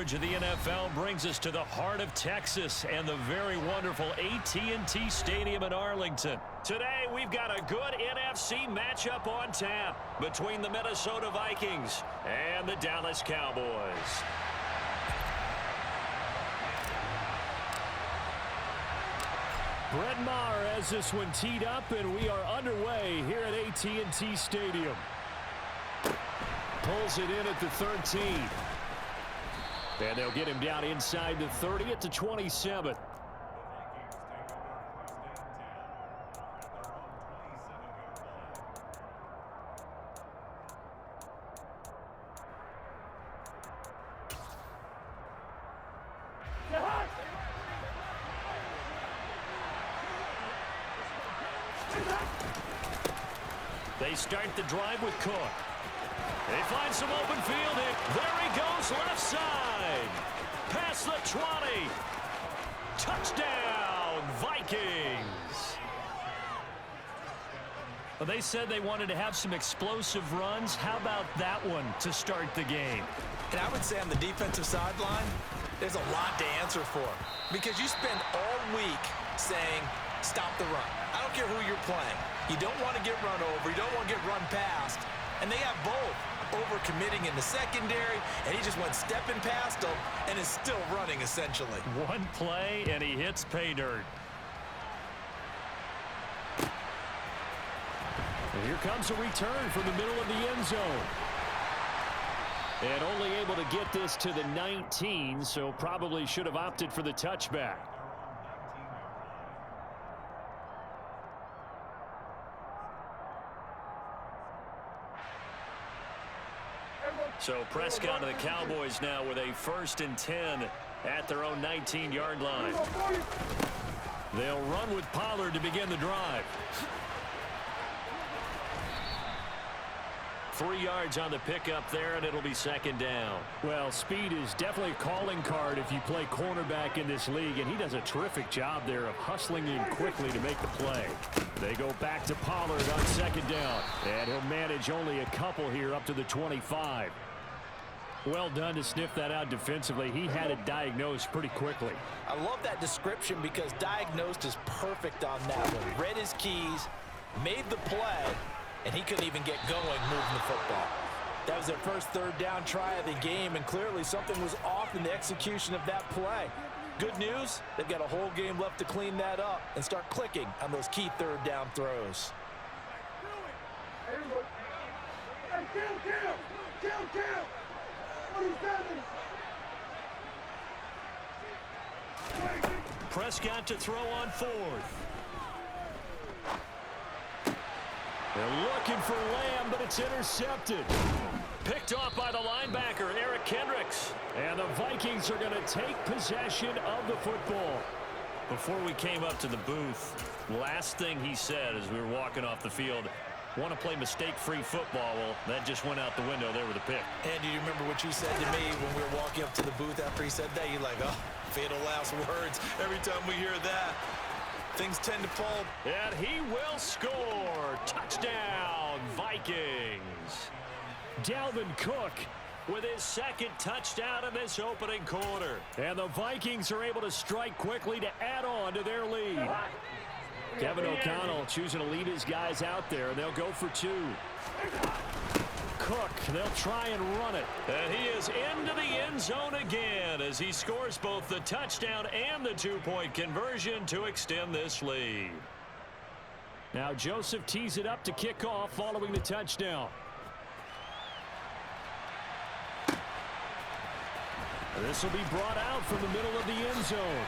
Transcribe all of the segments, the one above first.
coverage of the NFL brings us to the heart of Texas and the very wonderful AT&T Stadium in Arlington. Today, we've got a good NFC matchup on tap between the Minnesota Vikings and the Dallas Cowboys. Brett Maher has this one teed up, and we are underway here at AT&T Stadium. Pulls it in at the 13. And they'll get him down inside the 30 at the 27. They start the drive with Cook. They find some open field. There he goes, left side. Past the 20. Touchdown, Vikings. Well, they said they wanted to have some explosive runs. How about that one to start the game? And I would say on the defensive sideline, there's a lot to answer for. Because you spend all week saying, stop the run. I don't care who you're playing. You don't want to get run over. You don't want to get run past. And they have both. Overcommitting in the secondary, and he just went stepping past them and is still running, essentially. One play, and he hits pay dirt. And here comes a return from the middle of the end zone. And only able to get this to the 19, so probably should have opted for the touchback. So Prescott and the Cowboys now with a 1st and 10 at their own 19-yard line. They'll run with Pollard to begin the drive. 3 yards on the pickup there, and it'll be 2nd down. Well, speed is definitely a calling card if you play cornerback in this league, and he does a terrific job there of hustling in quickly to make the play. They go back to Pollard on 2nd down, and he'll manage only a couple here up to the 25. Well done to sniff that out defensively. He had it diagnosed pretty quickly. I love that description because diagnosed is perfect on that one. Read his keys, made the play, and he couldn't even get going moving the football. That was their first 3rd down try of the game, and clearly something was off in the execution of that play. Good news, they've got a whole game left to clean that up and start clicking on those key 3rd down throws. Kill! Prescott to throw on 4th. They're looking for Lamb, but it's intercepted. Picked off by the linebacker, Eric Kendricks. And the Vikings are going to take possession of the football. Before we came up to the booth, last thing he said as we were walking off the field, want to play mistake-free football. Well, that just went out the window there with a pick. And do you remember what you said to me when we were walking up to the booth after he said that? You're like, oh, fatal last words. Every time we hear that, things tend to fall. And he will score. Touchdown, Vikings. Dalvin Cook with his 2nd touchdown in this opening quarter. And the Vikings are able to strike quickly to add on to their lead. Kevin O'Connell choosing to lead his guys out there, and they'll go for 2. Cook, they'll try and run it. And he is into the end zone again as he scores both the touchdown and the 2-point conversion to extend this lead. Now Joseph tees it up to kick off following the touchdown. This will be brought out from the middle of the end zone.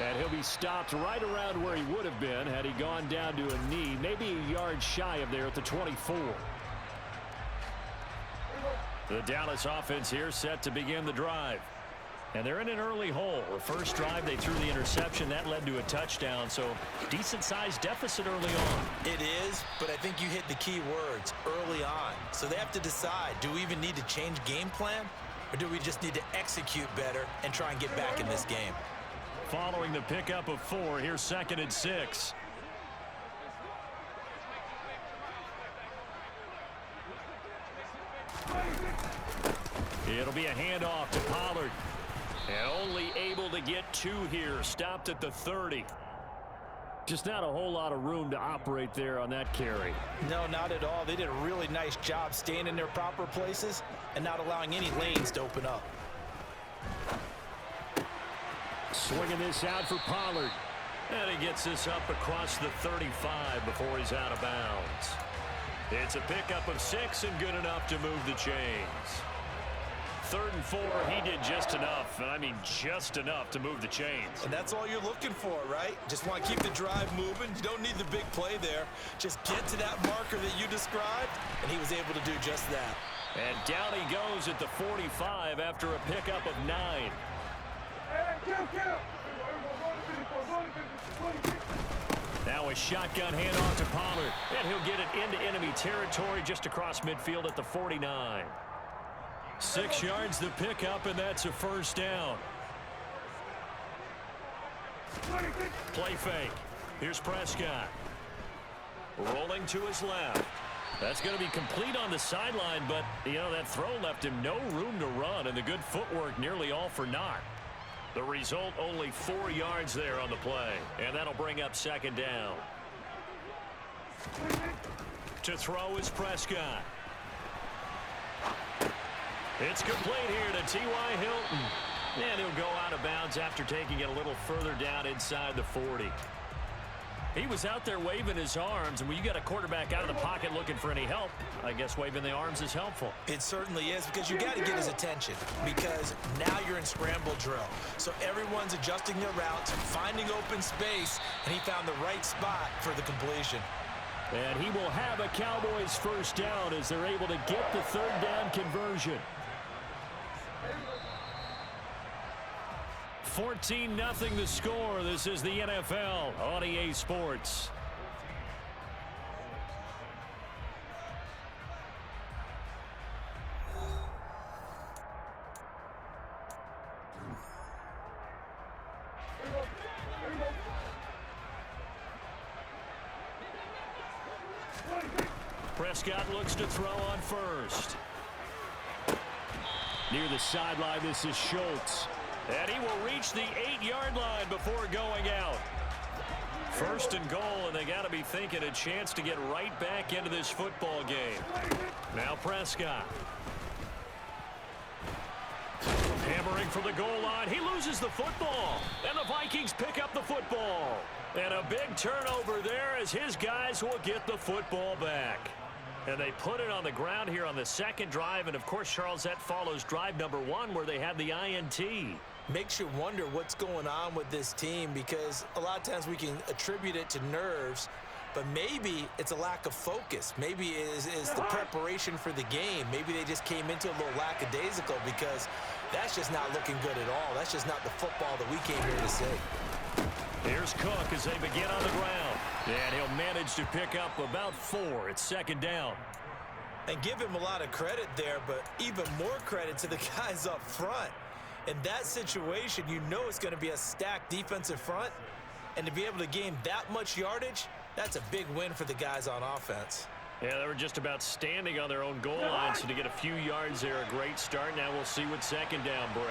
And he'll be stopped right around where he would have been had he gone down to a knee, maybe a yard shy of there at the 24. The Dallas offense here set to begin the drive. And they're in an early hole. The first drive, they threw the interception. That led to a touchdown, so decent-sized deficit early on. It is, but I think you hit the key words, early on. So they have to decide, do we even need to change game plan, or do we just need to execute better and try and get back in this game? Following the pickup of 4, here's 2nd and 6. It'll be a handoff to Pollard. And only able to get 2 here. Stopped at the 30. Just not a whole lot of room to operate there on that carry. No, not at all. They did a really nice job staying in their proper places and not allowing any lanes to open up. Swinging this out for Pollard. And he gets this up across the 35 before he's out of bounds. It's a pickup of 6 and good enough to move the chains. 3rd and 4, he did just enough, and I mean just enough to move the chains. And that's all you're looking for, right? Just want to keep the drive moving. You don't need the big play there. Just get to that marker that you described, and he was able to do just that. And down he goes at the 45 after a pickup of 9. Now a shotgun handoff to Pollard, and he'll get it into enemy territory just across midfield at the 49. 6 yards the pickup, and that's a first down. Play fake. Here's Prescott. Rolling to his left. That's going to be complete on the sideline, but, you know, that throw left him no room to run, and the good footwork nearly all for naught. The result, only 4 yards there on the play, and that'll bring up 2nd down. To throw is Prescott. It's complete here to T.Y. Hilton. And he'll go out of bounds after taking it a little further down inside the 40. He was out there waving his arms, and when you got a quarterback out of the pocket looking for any help, I guess waving the arms is helpful. It certainly is, because you got to get his attention, because now you're in scramble drill. So everyone's adjusting their routes, finding open space, and he found the right spot for the completion. And he will have a Cowboys first down as they're able to get the 3rd down conversion. 14-0 the score. This is the NFL on EA Sports. Prescott looks to throw on first. Near the sideline, this is Schultz. And he will reach the 8-yard line before going out. 1st and goal, and they got to be thinking a chance to get right back into this football game. Now Prescott. Hammering from the goal line. He loses the football. And the Vikings pick up the football. And a big turnover there as his guys will get the football back. And they put it on the ground here on the 2nd drive. And, of course, Charles, that follows drive number 1 where they had the INT. Makes you wonder what's going on with this team, because a lot of times we can attribute it to nerves, but maybe it's a lack of focus. Maybe it is the preparation for the game. Maybe they just came into a little lackadaisical, because that's just not looking good at all. That's just not the football that we came here to see. Here's Cook as they begin on the ground. And he'll manage to pick up about 4. It's 2nd down. And give him a lot of credit there, but even more credit to the guys up front. In that situation, you know it's going to be a stacked defensive front. And to be able to gain that much yardage, that's a big win for the guys on offense. Yeah, they were just about standing on their own goal line, so to get a few yards there, a great start. Now we'll see what 2nd down brings.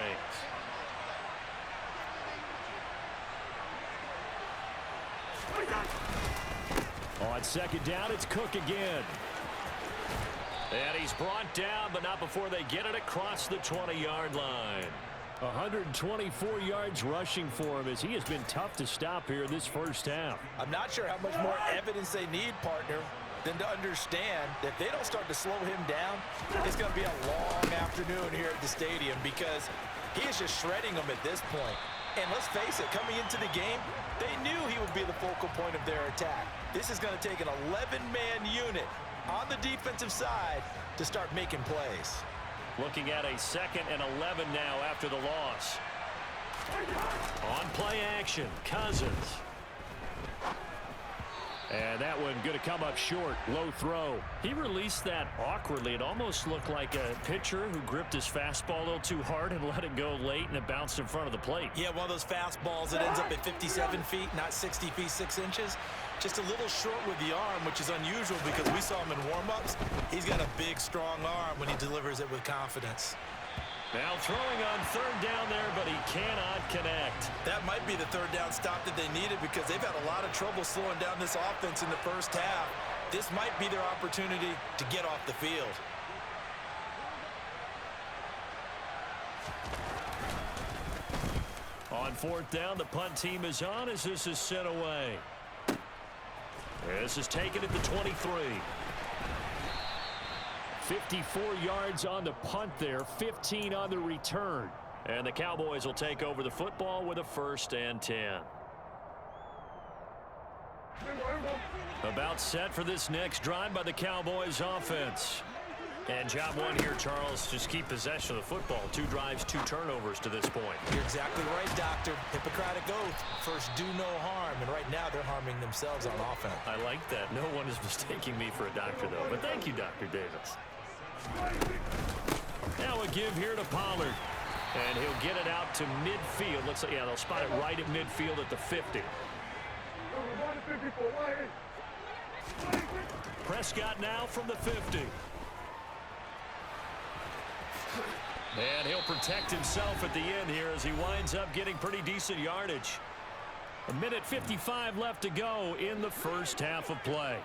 On 2nd down, it's Cook again. And he's brought down, but not before they get it across the 20-yard line. 124 yards rushing for him, as he has been tough to stop here this first half. I'm not sure how much more evidence they need, partner, than to understand that if they don't start to slow him down, it's going to be a long afternoon here at the stadium, because he is just shredding them at this point. And let's face it, coming into the game, they knew he would be the focal point of their attack. This is going to take an 11-man unit on the defensive side to start making plays. Looking at a 2nd and 11 now after the loss. On play action, Cousins. And that one going to come up short. Low throw. He released that awkwardly. It almost looked like a pitcher who gripped his fastball a little too hard and let it go late, and it bounced in front of the plate. Yeah, one of those fastballs that ends up at 57 feet, not 60 feet, 6 inches. Just a little short with the arm, which is unusual because we saw him in warm-ups. He's got a big, strong arm when he delivers it with confidence. Now throwing on third down there, but he cannot connect. That might be the third down stop that they needed because they've had a lot of trouble slowing down this offense in the first half. This might be their opportunity to get off the field. On fourth down, the punt team is on as this is sent away. This is taken at the 23. 54 yards on the punt there, 15 on the return. And the Cowboys will take over the football with a 1st and 10. About set for this next drive by the Cowboys offense. And job one here, Charles, just keep possession of the football. 2 drives, 2 turnovers to this point. You're exactly right, Doctor. Hippocratic oath. First, do no harm. And right now, they're harming themselves on offense. I like that. No one is mistaking me for a doctor, though. But thank you, Dr. Davis. Now a give here to Pollard. And he'll get it out to midfield. Looks like, yeah, they'll spot it right at midfield at the 50. Prescott now from the 50. And he'll protect himself at the end here as he winds up getting pretty decent yardage. 1:55 left to go in the first half of play.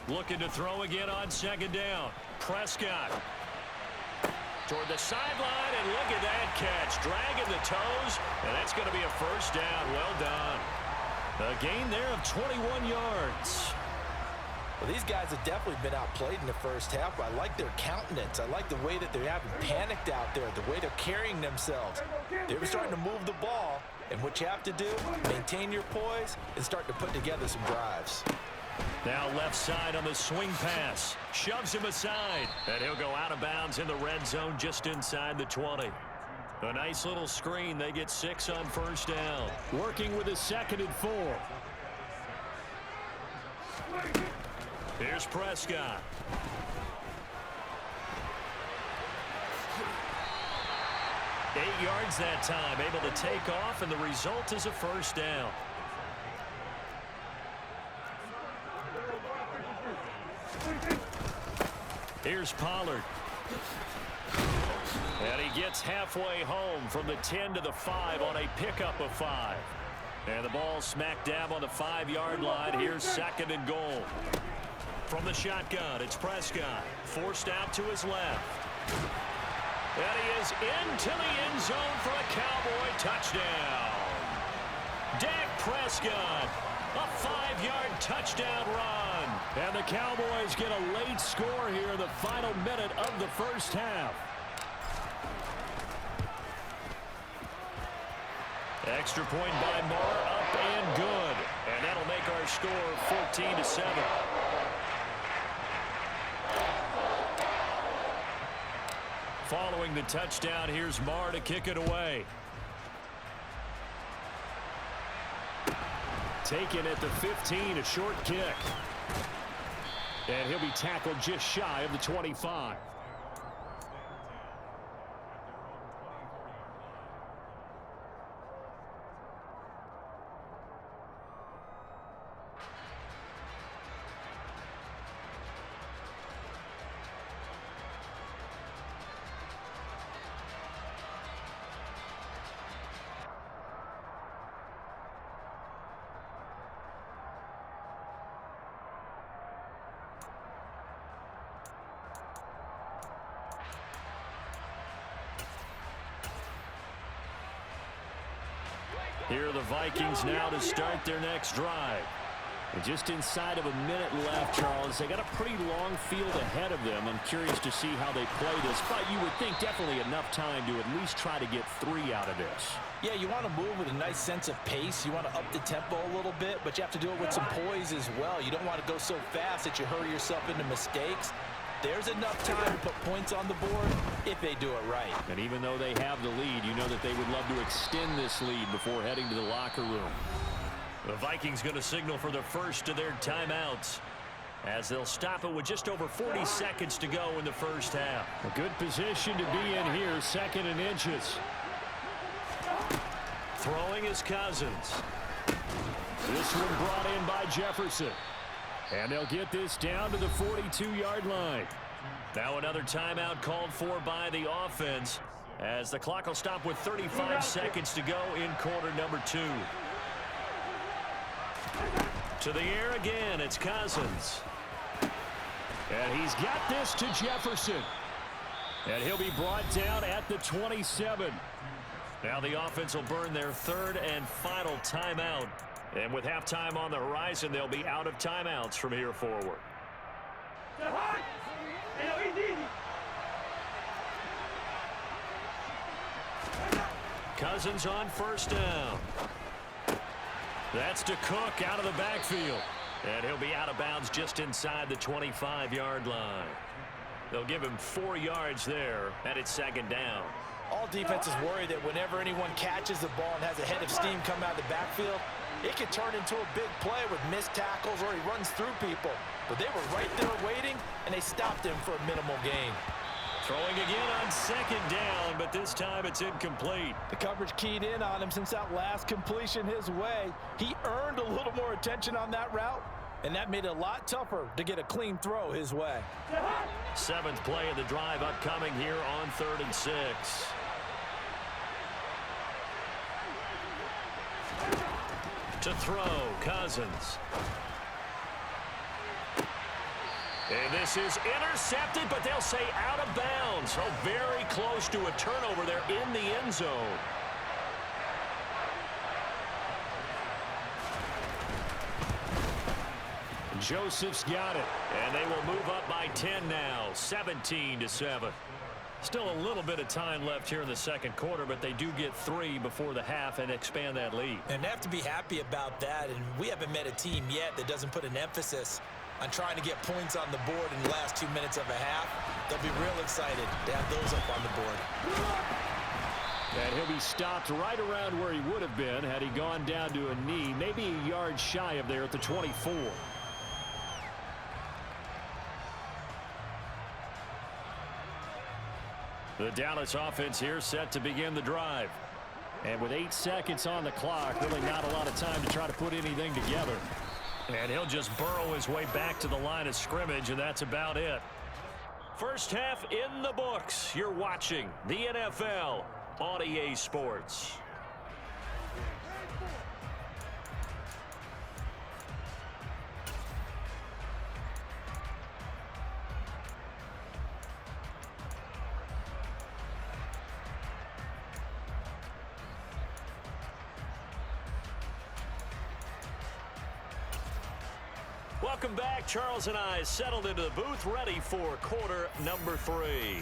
Looking to throw again on second down. Prescott toward the sideline, and look at that catch. Dragging the toes, and that's going to be a first down. Well done. A gain there of 21 yards. Well, these guys have definitely been outplayed in the first half, but I like their countenance. I like the way that they haven't panicked out there, the way they're carrying themselves. They're starting to move the ball, and what you have to do, maintain your poise and start to put together some drives. Now left side on the swing pass. Shoves him aside, and he'll go out of bounds in the red zone just inside the 20. A nice little screen. They get 6 on first down. Working with a 2nd and 4. Here's Prescott. Eight yards that time, able to take off, and the result is a first down. Here's Pollard. And he gets halfway home from the 10 to the 5 on a pickup of 5. And the ball smack dab on the 5-yard line. Here's 2nd and goal. From the shotgun, it's Prescott. Forced out to his left. And he is into the end zone for a Cowboy touchdown. Dak Prescott, a 5-yard touchdown run. And the Cowboys get a late score here in the final minute of the first half. Extra point by Moore, up and good. And that'll make our score 14-7. Following the touchdown, here's Marr to kick it away. Taken at the 15, a short kick. And he'll be tackled just shy of the 25. Here are the Vikings now to start their next drive. And just inside of a minute left, Charles. They got a pretty long field ahead of them. I'm curious to see how they play this, but you would think definitely enough time to at least try to get 3 out of this. Yeah, you want to move with a nice sense of pace. You want to up the tempo a little bit, but you have to do it with some poise as well. You don't want to go so fast that you hurry yourself into mistakes. There's enough time to put points on the board if they do it right. And even though they have the lead, you know that they would love to extend this lead before heading to the locker room. The Vikings going to signal for the first of their timeouts as they'll stop it with just over 40 seconds to go in the first half. A good position to be in here, 2nd and inches. Throwing is Cousins. This one brought in by Jefferson. And they'll get this down to the 42-yard line. Now another timeout called for by the offense, as the clock will stop with 35 seconds to go in quarter number 2. To the air again, it's Cousins. And he's got this to Jefferson. And he'll be brought down at the 27. Now the offense will burn their third and final timeout. And with halftime on the horizon, they'll be out of timeouts from here forward. Cousins on first down. That's to Cook out of the backfield. And he'll be out of bounds just inside the 25-yard line. They'll give him 4 yards there, and it's second down. All defenses worry that whenever anyone catches the ball and has a head of steam come out of the backfield, it can turn into a big play with missed tackles or he runs through people. But they were right there waiting, and they stopped him for a minimal gain. Throwing again on second down, but this time it's incomplete. The coverage keyed in on him since that last completion his way. He earned a little more attention on that route, and that made it a lot tougher to get a clean throw his way. 7th play of the drive upcoming here on 3rd and 6. To throw, Cousins. And this is intercepted, but they'll say out of bounds. So very close to a turnover there in the end zone. Joseph's got it, and they will move up by 10 now, 17-7. Still a little bit of time left here in the second quarter, but they do get 3 before the half and expand that lead. And they have to be happy about that, and we haven't met a team yet that doesn't put an emphasis on trying to get points on the board in the last 2 minutes of a half. They'll be real excited to have those up on the board. And he'll be stopped right around where he would have been had he gone down to a knee, maybe a yard shy of there at the 24. The Dallas offense here set to begin the drive. And with 8 seconds on the clock, really not a lot of time to try to put anything together. And he'll just burrow his way back to the line of scrimmage, and that's about it. First half in the books. You're watching the NFL on EA Sports. Welcome back. Charles and I settled into the booth, ready for quarter number 3.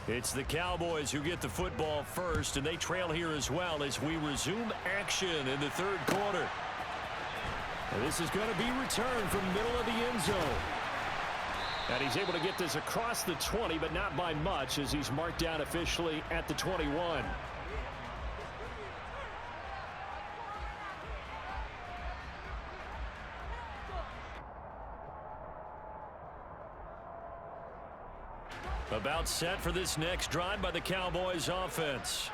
It's the Cowboys who get the football first, and they trail here as well as we resume action in the third quarter. And this is going to be returned from the middle of the end zone. And he's able to get this across the 20, but not by much, as he's marked down officially at the 21. About set for this next drive by the Cowboys offense.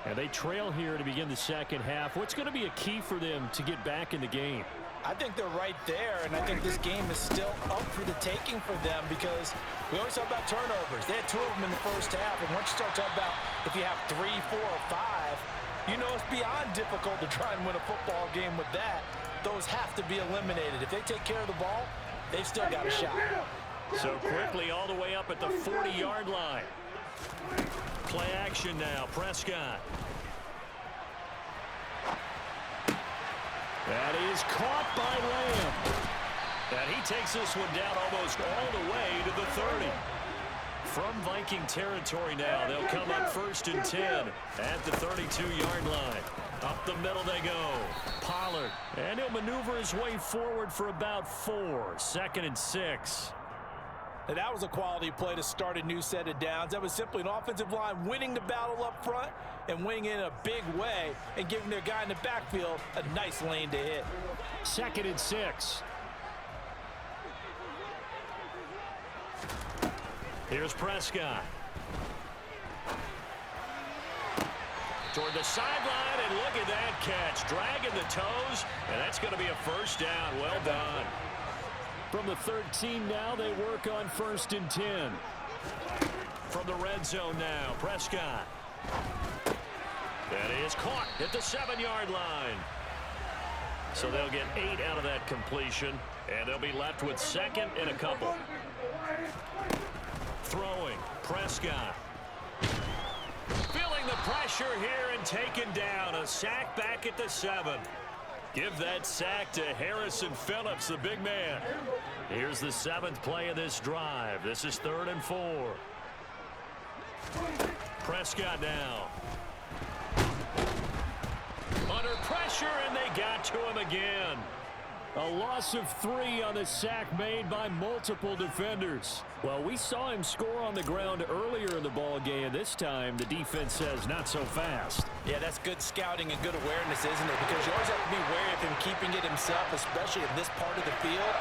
And they trail here to begin the second half. What's going to be a key for them to get back in the game? I think they're right there, and I think this game is still up for the taking for them because we always talk about turnovers. They had 2 of them in the first half, and once you start talking about if you have 3, 4, or 5, you know it's beyond difficult to try and win a football game with that. Those have to be eliminated. If they take care of the ball, they've still got a shot. So quickly all the way up at the 40-yard line. Play action now, Prescott. That is caught by Lamb. And he takes this one down almost all the way to the 30. From Viking territory now, they'll come up 1st and 10 at the 32-yard line. Up the middle they go. Pollard. And he'll maneuver his way forward for about 4. 2nd and 6. And that was a quality play to start a new set of downs. That was simply an offensive line winning the battle up front and winning in a big way and giving their guy in the backfield a nice lane to hit. 2nd and 6. Here's Prescott. toward the sideline, and look at that catch. Dragging the toes, and that's going to be a first down. Well done. From the 13 now, they work on 1st and 10. From the red zone now, Prescott. That is caught at the 7-yard line. So they'll get 8 out of that completion, and they'll be left with 2nd and a couple. Throwing, Prescott. Feeling the pressure here and taken down. A sack back at the 7. Give that sack to Harrison Phillips, the big man. Here's the 7th play of this drive. This is 3rd and 4. Prescott now. Under pressure, and they got to him again. A loss of 3 on the sack made by multiple defenders. Well, we saw him score on the ground earlier in the ball game. This time, the defense says not so fast. Yeah, that's good scouting and good awareness, isn't it? Because you always have to be wary of him keeping it himself, especially in this part of the field.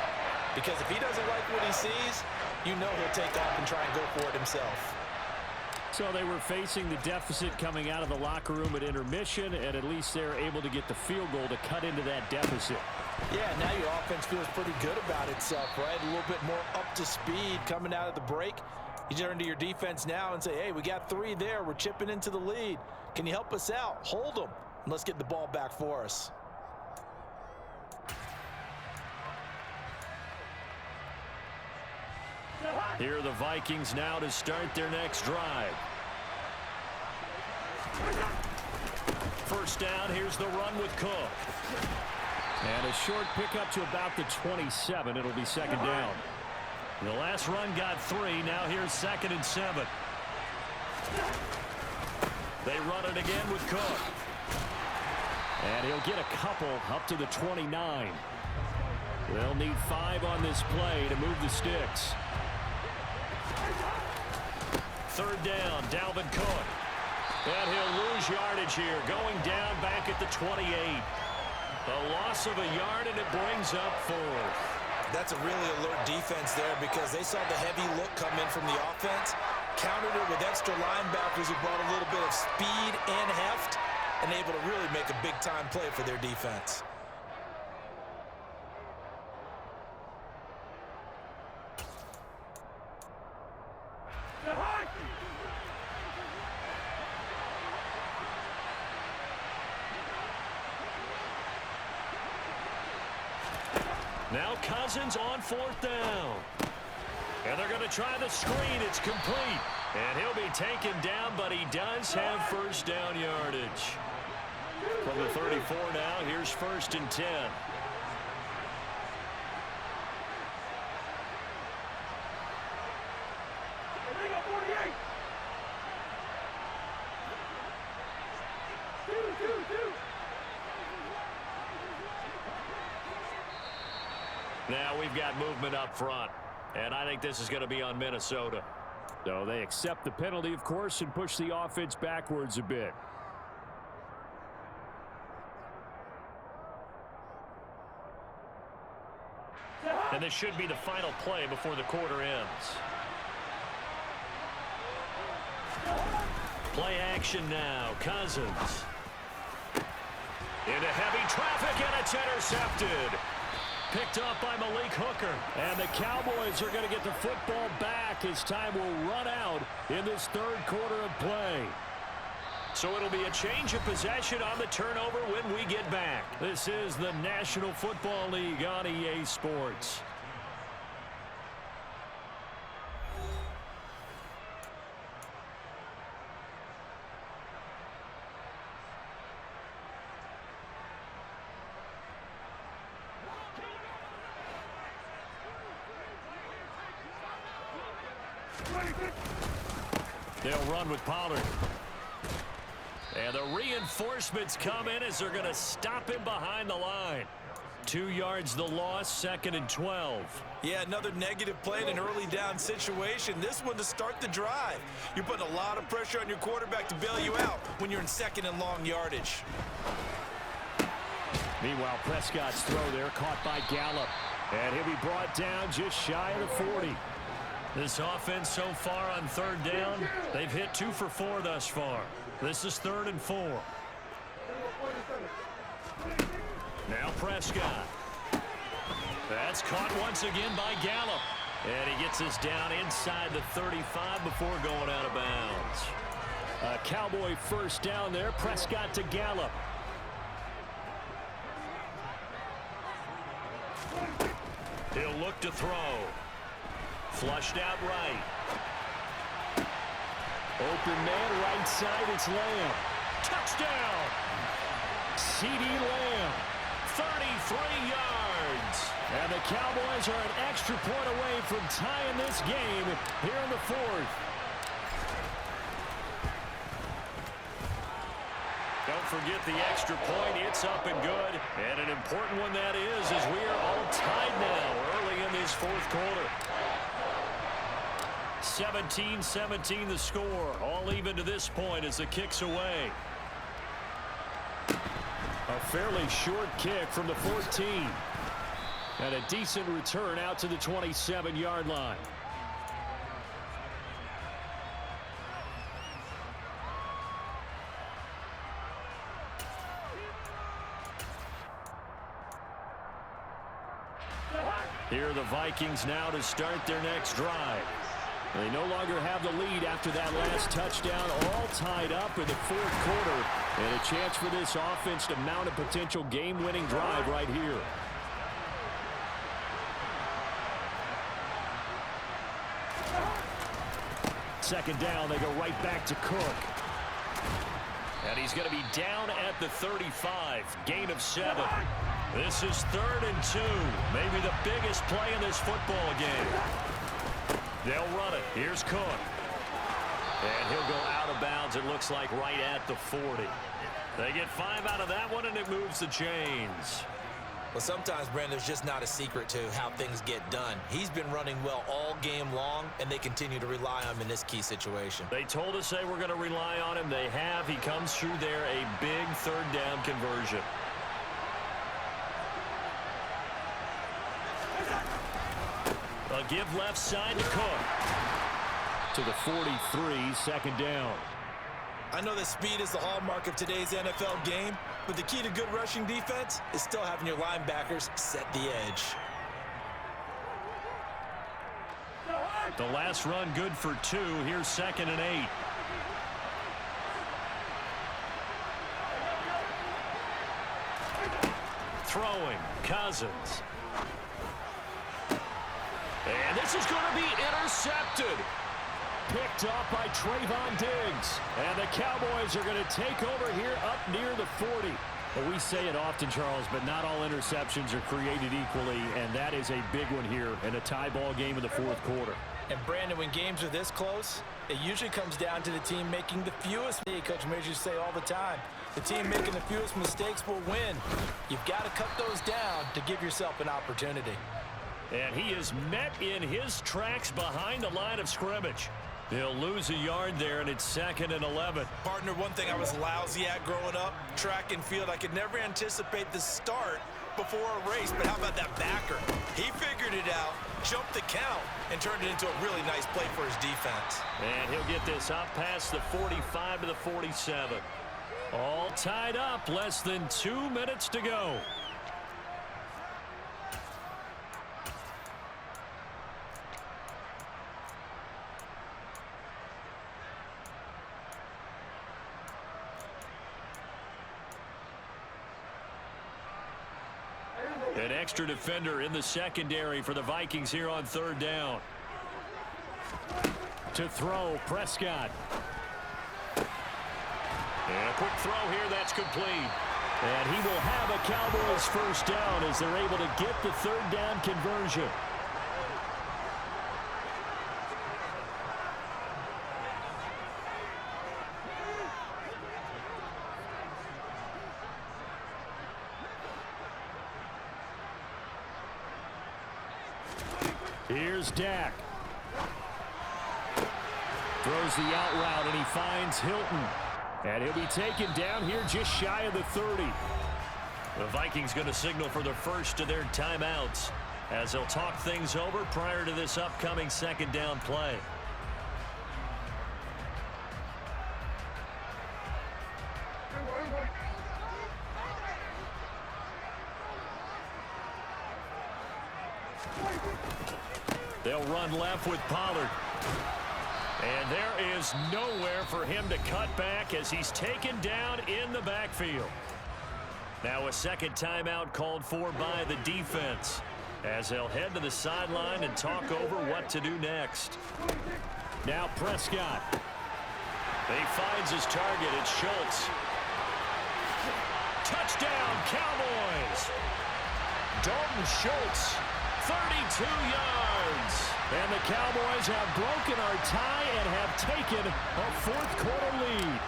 Because if he doesn't like what he sees, you know he'll take off and try and go for it himself. So they were facing the deficit coming out of the locker room at intermission, and at least they're able to get the field goal to cut into that deficit. Yeah, now your offense feels pretty good about itself, right? A little bit more up to speed coming out of the break. You turn to your defense now and say, hey, we got 3 there. We're chipping into the lead. Can you help us out? Hold them. And let's get the ball back for us. Here are the Vikings now to start their next drive. First down, here's the run with Cook. And a short pickup to about the 27. It'll be 2nd down. The last run got 3. Now here's 2nd and 7. They run it again with Cook. And he'll get a couple up to the 29. They'll need 5 on this play to move the sticks. 3rd down, Dalvin Cook. And he'll lose yardage here, going down back at the 28. A loss of a yard, and it brings up 4th. That's a really alert defense there because they saw the heavy look come in from the offense, countered it with extra linebackers who brought a little bit of speed and heft, and able to really make a big-time play for their defense. Now Cousins on 4th down. And they're going to try the screen. It's complete. And he'll be taken down, but he does have 1st down yardage. From the 34 now, here's 1st and 10. Now we've got movement up front, and I think this is going to be on Minnesota. So they accept the penalty, of course, and push the offense backwards a bit. And this should be the final play before the quarter ends. Play action now. Cousins. Into heavy traffic, and it's intercepted. Picked up by Malik Hooker. And the Cowboys are going to get the football back as time will run out in this 3rd quarter of play. So it'll be a change of possession on the turnover when we get back. This is the National Football League on EA Sports. They'll run with Pollard. And the reinforcements come in as they're going to stop him behind the line. 2 yards the loss, 2nd and 12. Yeah, another negative play in an early down situation. This one to start the drive. You're putting a lot of pressure on your quarterback to bail you out when you're in 2nd and long yardage. Meanwhile, Prescott's throw there caught by Gallup. And he'll be brought down just shy of the 40. This offense so far on third down, they've hit 2 for 4 thus far. This is 3rd and 4. Now Prescott. That's caught once again by Gallup. And he gets us down inside the 35 before going out of bounds. A Cowboy first down there. Prescott to Gallup. He'll look to throw. Flushed out right. Open man right side. It's Lamb. Touchdown. CeeDee Lamb. 33 yards. And the Cowboys are an extra point away from tying this game here in the 4th. Don't forget the extra point. It's up and good. And an important one that is, as we are all tied now early in this 4th quarter. 17-17 the score. All even to this point as the kick's away. A fairly short kick from the 14. And a decent return out to the 27-yard line. Here are the Vikings now to start their next drive. They no longer have the lead after that last touchdown, all tied up in the 4th quarter. And a chance for this offense to mount a potential game-winning drive right here. Second down, they go right back to Cook. And he's going to be down at the 35, gain of 7. This is 3rd and 2, maybe the biggest play in this football game. They'll run it. Here's Cook. And he'll go out of bounds, it looks like, right at the 40. They get 5 out of that one, and it moves the chains. Well, sometimes, Brandon, there's just not a secret to how things get done. He's been running well all game long, and they continue to rely on him in this key situation. They told us they were going to rely on him. They have. He comes through there, a big 3rd down conversion. A give left side to Cook. To the 43, 2nd down. I know that speed is the hallmark of today's NFL game, but the key to good rushing defense is still having your linebackers set the edge. The last run good for 2. Here's 2nd and 8. Throwing, Cousins. And this is going to be intercepted. Picked off by Trayvon Diggs. And the Cowboys are going to take over here up near the 40. Well, we say it often, Charles, but not all interceptions are created equally, and that is a big one here in a tie ball game in the 4th quarter. And, Brandon, when games are this close, it usually comes down to the team making the fewest. Coach Majors say all the time, the team making the fewest mistakes will win. You've got to cut those down to give yourself an opportunity. And he is met in his tracks behind the line of scrimmage. He'll lose a yard there, and it's 2nd and 11. Partner, one thing I was lousy at growing up, track and field, I could never anticipate the start before a race, but how about that backer? He figured it out, jumped the count, and turned it into a really nice play for his defense. And he'll get this up past the 45 to the 47. All tied up, less than 2 minutes to go. An extra defender in the secondary for the Vikings here on 3rd down. To throw, Prescott. And a quick throw here, that's complete. And he will have a Cowboys first down as they're able to get the 3rd down conversion. Here's Dak. Throws the out route, and he finds Hilton. And he'll be taken down here just shy of the 30. The Vikings going to signal for the first of their timeouts. as they'll talk things over prior to this upcoming second down play. They'll run left with Pollard. And there is nowhere for him to cut back as he's taken down in the backfield. Now a second timeout called for by the defense as they'll head to the sideline and talk over what to do next. Now Prescott. He finds his target. It's Schultz. Touchdown, Cowboys! Dalton Schultz, 32 yards. And the Cowboys have broken our tie and have taken a fourth-quarter lead.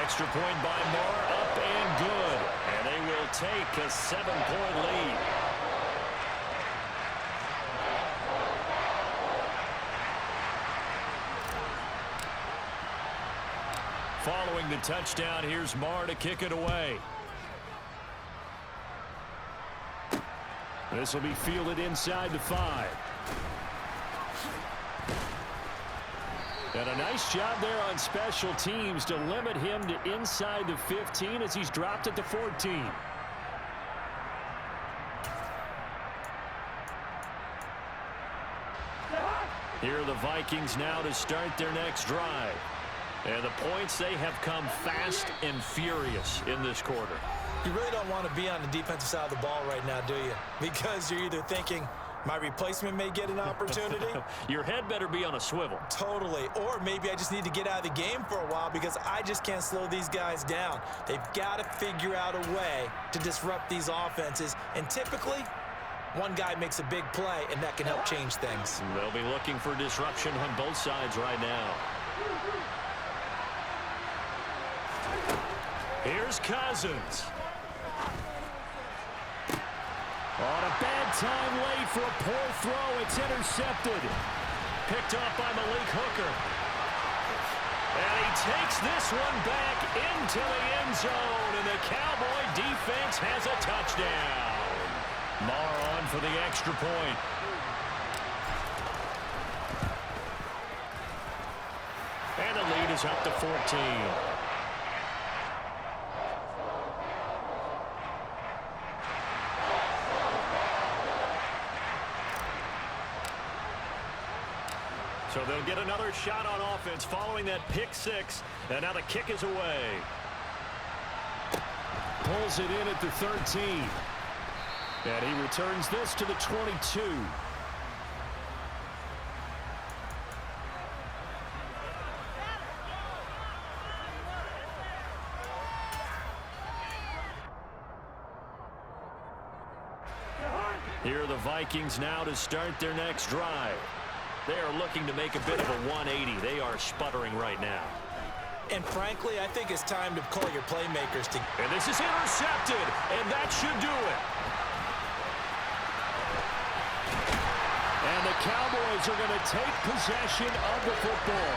Extra point by Moore, up and good. And they will take a 7-point lead. Following the touchdown, here's Moore to kick it away. This will be fielded inside the 5. And a nice job there on special teams to limit him to inside the 15 as he's dropped at the 14. Here are the Vikings now to start their next drive. And the points, they have come fast and furious in this quarter. You really don't want to be on the defensive side of the ball right now, do you? Because you're either thinking, my replacement may get an opportunity. Your head better be on a swivel. Totally. Or maybe I just need to get out of the game for a while because I just can't slow these guys down. They've got to figure out a way to disrupt these offenses. And typically, one guy makes a big play, and that can help change things. They'll be looking for disruption on both sides right now. Here's Cousins. On a bad time late for a poor throw. It's intercepted. Picked up by Malik Hooker. And he takes this one back into the end zone. And the Cowboy defense has a touchdown. Moore on for the extra point. And the lead is up to 14. So they'll get another shot on offense following that pick 6. And now the kick is away. Pulls it in at the 13. And he returns this to the 22. Here are the Vikings now to start their next drive. They are looking to make a bit of a 180. They are sputtering right now. And frankly, I think it's time to call your playmakers to... And this is intercepted, and that should do it. And the Cowboys are going to take possession of the football.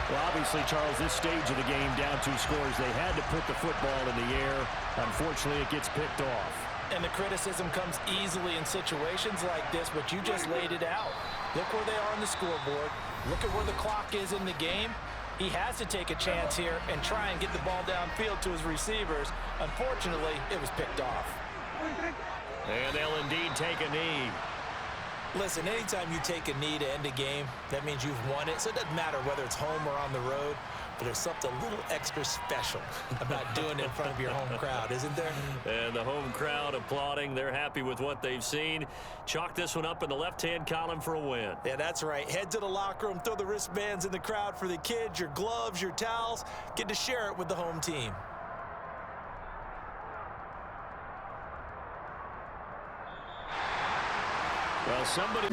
Well, obviously, Charles, this stage of the game, down 2 scores, they had to put the football in the air. Unfortunately, it gets picked off. And the criticism comes easily in situations like this, but you just laid it out. Look where they are on the scoreboard. Look at where the clock is in the game. He has to take a chance here and try and get the ball downfield to his receivers. Unfortunately, it was picked off. And they'll indeed take a knee. Listen, anytime you take a knee to end a game, that means you've won it. So it doesn't matter whether it's home or on the road, but there's something a little extra special about doing it in front of your home crowd, isn't there? And the home crowd applauding. They're happy with what they've seen. Chalk this one up in the left-hand column for a win. Yeah, that's right. Head to the locker room, throw the wristbands in the crowd for the kids, your gloves, your towels. Get to share it with the home team. Well, somebody...